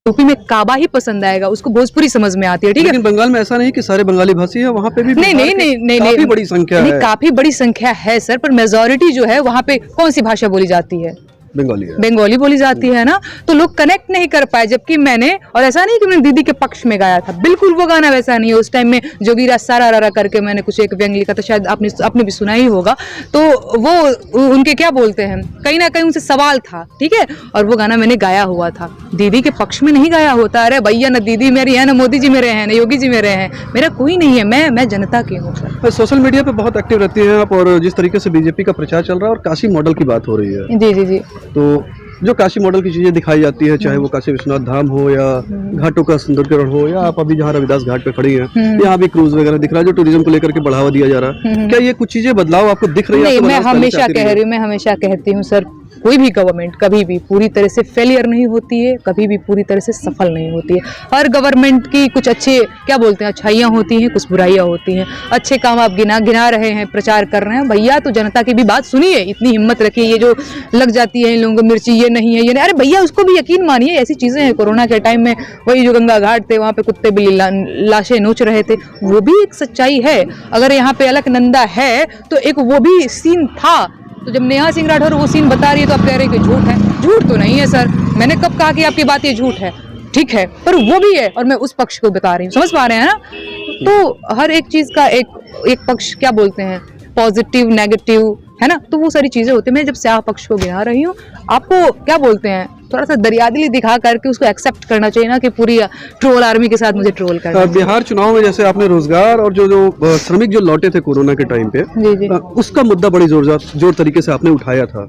UP में काबा ही पसंद आएगा, उसको भोजपुरी समझ में आती है, ठीक है। लेकिन बंगाल में ऐसा नहीं कि सारे बंगाली भाषी है, वहाँ पे भी नहीं, काफी बड़ी संख्या है। काफी बड़ी संख्या है सर, पर मेजोरिटी जो है वहाँ पे कौन सी भाषा बोली जाती है? बंगाली है, बंगाली बोली जाती है ना। तो लोग कनेक्ट नहीं कर पाए, जबकि मैंने, और ऐसा नहीं कि मैंने दीदी के पक्ष में गाया था, बिल्कुल वो गाना वैसा नहीं है। उस टाइम में जोगीरा सारा रारा करके मैंने कुछ एक व्यंग लिखा था, शायद आपने भी सुना ही होगा। तो वो उनके क्या बोलते हैं, कहीं ना कहीं उनसे सवाल था, ठीक है, और वो गाना मैंने गाया हुआ था। दीदी के पक्ष में नहीं गाया होता। अरे भैया, ना दीदी मेरी है, ना मोदी जी मेरे हैं, ना योगी जी मेरे हैं, मेरा कोई नहीं है, मैं जनता की हूँ सर। सोशल मीडिया पे बहुत एक्टिव रहती हैं आप, और जिस तरीके से बीजेपी का प्रचार चल रहा है और काशी मॉडल की बात हो रही है, जी, तो जो काशी मॉडल की चीजें दिखाई जाती है, चाहे वो काशी विश्वनाथ धाम हो या घाटों का सुंदरीकरण हो, या आप अभी जहाँ रविदास घाट पे खड़ी हैं, यहाँ भी क्रूज वगैरह दिख रहा है, जो टूरिज्म को लेकर के बढ़ावा दिया जा रहा है, क्या ये कुछ चीजें बदलाव आपको दिख रही है? नहीं, मैं हमेशा कह रही हूँ, मैं हमेशा कहती हूँ सर, कोई भी गवर्नमेंट कभी भी पूरी तरह से फेलियर नहीं होती है, कभी भी पूरी तरह से सफल नहीं होती है। हर गवर्नमेंट की कुछ अच्छे, क्या बोलते हैं, अच्छाइयाँ होती हैं, कुछ बुराइयाँ होती हैं। अच्छे काम आप गिना रहे हैं, प्रचार कर रहे हैं, भैया तो जनता की भी बात सुनिए, इतनी हिम्मत रखिए। ये जो लग जाती है इन लोगों को मिर्ची, ये नहीं है, ये नहीं, अरे भैया उसको भी यकीन मानिए, ऐसी चीजें हैं। कोरोना के टाइम में वही जो गंगा घाट थे, वहाँ पे कुत्ते बिल्ली लाशें नोच रहे थे, वो भी एक सच्चाई है। अगर यहाँ पे अलकनंदा है तो एक वो भी सीन था। तो जब नेहा सिंह राठौर वो सीन बता रही है तो आप कह रहे हैं कि झूठ है। झूठ तो नहीं है सर, मैंने कब कहा कि आपकी बात ये झूठ है? ठीक है, पर वो भी है और मैं उस पक्ष को बता रही हूँ, समझ पा रहे हैं ना। तो हर एक चीज का एक पक्ष, क्या बोलते हैं, पॉजिटिव नेगेटिव, है ना। तो वो सारी चीजें होती है। मैं जब स्याह पक्ष को गिना रही हूँ, आपको क्या बोलते हैं, थोड़ा सा दरियादिली दिखा करके उसको एक्सेप्ट करना चाहिए ना, कि पूरी ट्रोल आर्मी के साथ मुझे ट्रोल करना। बिहार चुनाव में जैसे आपने रोजगार और जो श्रमिक जो लौटे थे कोरोना के टाइम पे, जी। उसका मुद्दा बड़ी जोर तरीके से आपने उठाया था।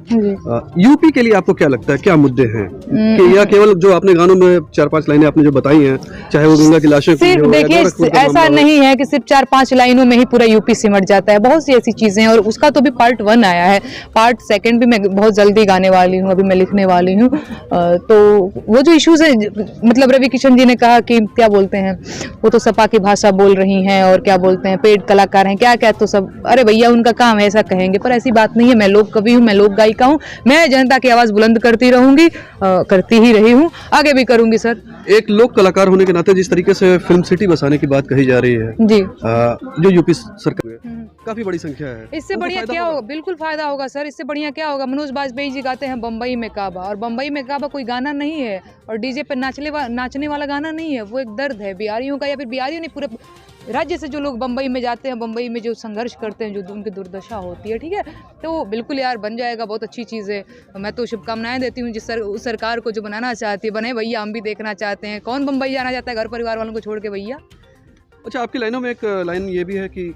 यूपी के लिए आपको क्या लगता है, क्या मुद्दे हैं, कि या केवल जो आपने गानों में 4-5 लाइनें आपने जो बताई हैं, चाहे वो गंगा की लाशें, सिर्फ देखिए, ऐसा नहीं है कि सिर्फ 4-5 लाइनों में ही पूरा यूपी सिमट जाता है। बहुत सी ऐसी चीजें हैं, और उसका तो भी पार्ट 1 आया है, पार्ट 2 भी मैं बहुत जल्दी गाने वाली हूँ, अभी मैं लिखने वाली हूँ। तो वो जो इश्यूज है, मतलब रवि किशन जी ने कहा कि क्या बोलते हैं, वो तो सपा की भाषा बोल रही हैं, और क्या बोलते हैं, पेड कलाकार हैं, क्या तो सब, अरे भैया उनका काम है, ऐसा कहेंगे, पर ऐसी बात नहीं है। मैं लोक कवि हूँ, मैं लोक गायिका हूँ, मैं जनता की आवाज बुलंद करती रहूंगी, करती ही रही हूँ, आगे भी करूंगी सर। एक लोक कलाकार होने के नाते जिस तरीके से फिल्म सिटी बसाने की बात कही जा रही है जी, जो यूपी सरकार काफी बड़ी संख्या है, इससे बढ़िया क्या होगा? बिल्कुल फायदा होगा सर, इससे बढ़िया क्या होगा? मनोज बाजपेयी जी गाते हैं बम्बई में काबा, और बम्बई में काबा कोई गाना नहीं है, और डीजे पे नाचने वाला गाना नहीं है, वो एक दर्द है बिहारियों का, या फिर बिहारियों ने पूरे राज्य से जो लोग बम्बई में जाते हैं, बम्बई में जो संघर्ष करते हैं, जो उनकी दुर्दशा होती है, ठीक है। तो बिल्कुल यार बन जाएगा, बहुत अच्छी चीज़ है। मैं तो शुभकामनाएं देती हूँ उस सरकार को जो बनाना चाहती है, बने भैया, हम भी देखना चाहते हैं। कौन बम्बई जाना चाहता है घर परिवार वालों को छोड़ के भैया? अच्छा, आपकी लाइनों में एक लाइन ये भी है कि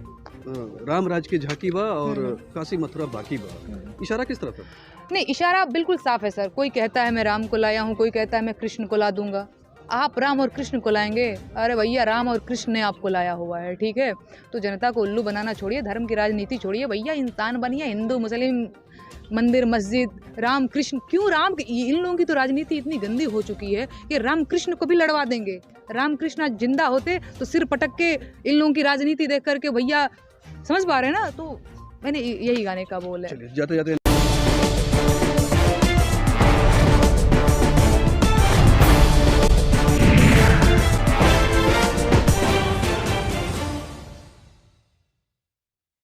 राम राज की झांकी बा और काशी मथुरा बाकी बा, इशारा किस तरफ है? नहीं, इशारा बिल्कुल साफ है सर। कोई कहता है मैं राम को लाया हूँ, कोई कहता है मैं कृष्ण को ला दूंगा। आप राम और कृष्ण को लाएंगे? अरे भैया, राम और कृष्ण ने आपको लाया हुआ है, ठीक है। तो जनता को उल्लू बनाना छोड़िए, धर्म की राजनीति छोड़िए भैया, इंसान बनिए। हिंदू मुस्लिम, मंदिर मस्जिद, राम कृष्ण, क्यों राम, इन लोगों की तो राजनीति इतनी गंदी हो चुकी है कि राम कृष्ण को भी लड़वा देंगे। राम कृष्ण आज जिंदा होते तो सिर पटक के इन लोगों की राजनीति देख करके भैया, समझ पा रहे हैं ना। तो मैंने यही गाने का बोल है। जाते जाते